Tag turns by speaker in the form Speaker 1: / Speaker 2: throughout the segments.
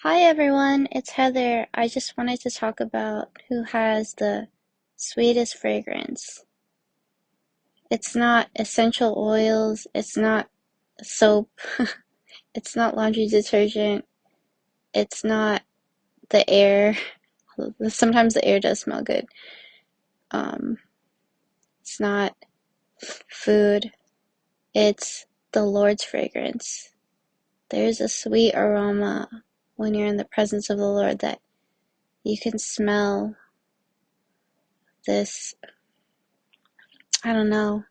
Speaker 1: Hi everyone, it's Heather. I just wanted to talk about who has the sweetest fragrance. It's not essential oils, it's not soap, it's not laundry detergent, it's not the air. Sometimes the air does smell good. Um, it's not food, it's the Lord's fragrance. There's a sweet aroma when you're in the presence of the Lord that you can smell this. I don't know.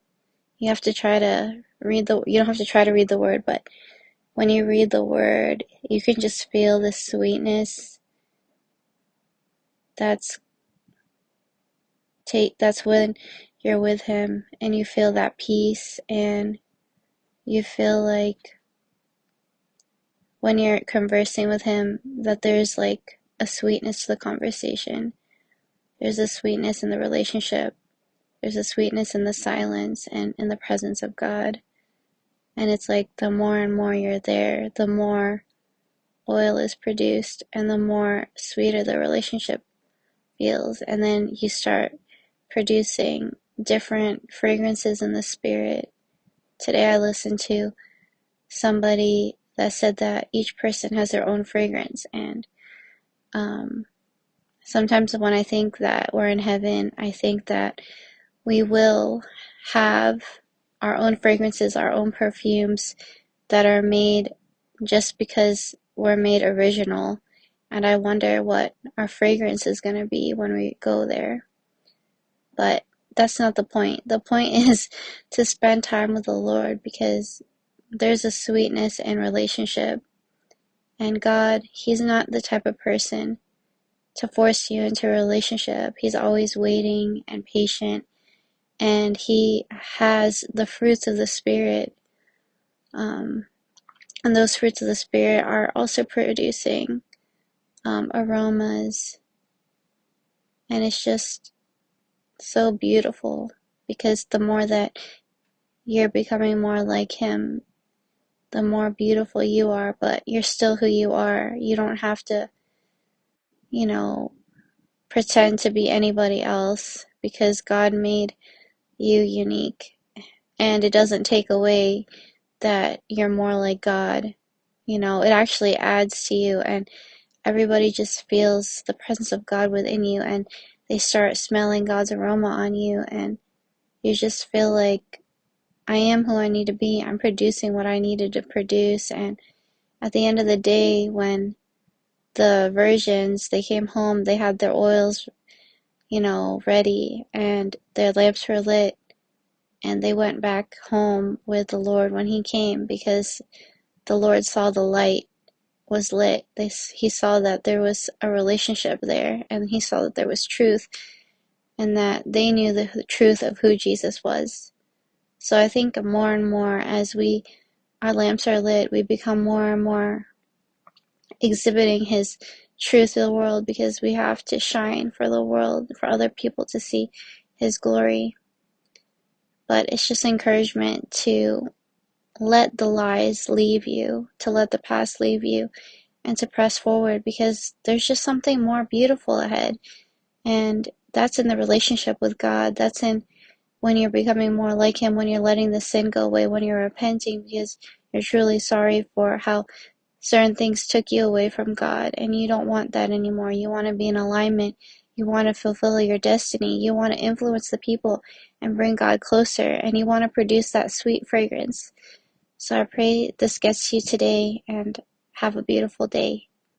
Speaker 1: You have to try to you don't have to try to read the word, but when you read the word, you can just feel the sweetness that's that's when you're with him and you feel that peace, and you feel like when you're conversing with him that there's like a sweetness to the conversation. There's a sweetness in the relationship. There's a sweetness in the silence and in the presence of God. And it's like the more and more you're there, the more oil is produced and the more sweeter the relationship feels. And then you start producing different fragrances in the spirit. Today I listened to somebody that said that each person has their own fragrance, and sometimes when I think that we're in heaven, I think that we will have our own fragrances, our own perfumes that are made just because we're made original. And I wonder what our fragrance is going to be when we go there. But that's not the point. The point is to spend time with the Lord, because there's a sweetness in relationship. And God, He's not the type of person to force you into a relationship. He's always waiting and patient. And He has the fruits of the Spirit. And those fruits of the Spirit are also producing aromas. And it's just so beautiful, because the more that you're becoming more like Him, the more beautiful you are, but you're still who you are. You don't have to, you know, pretend to be anybody else, because God made you unique. And it doesn't take away that you're more like God. It actually adds to you, and everybody just feels the presence of God within you, and they start smelling God's aroma on you, and you just feel like, I am who I need to be. I'm producing what I needed to produce. And at the end of the day, when the virgins, they came home, they had their oils, ready, and their lamps were lit, and they went back home with the Lord when He came, because the Lord saw the light was lit. He saw that there was a relationship there, and He saw that there was truth, and that they knew the truth of who Jesus was. So I think more and more as our lamps are lit, we become more and more exhibiting His truth to the world, because we have to shine for the world, for other people to see His glory. But it's just encouragement to let the lies leave you, to let the past leave you, and to press forward, because there's just something more beautiful ahead. And that's in the relationship with God. That's in when you're becoming more like Him, when you're letting the sin go away, when you're repenting because you're truly sorry for how certain things took you away from God, and you don't want that anymore. You want to be in alignment. You want to fulfill your destiny. You want to influence the people and bring God closer, and you want to produce that sweet fragrance. So I pray this gets to you today, and have a beautiful day.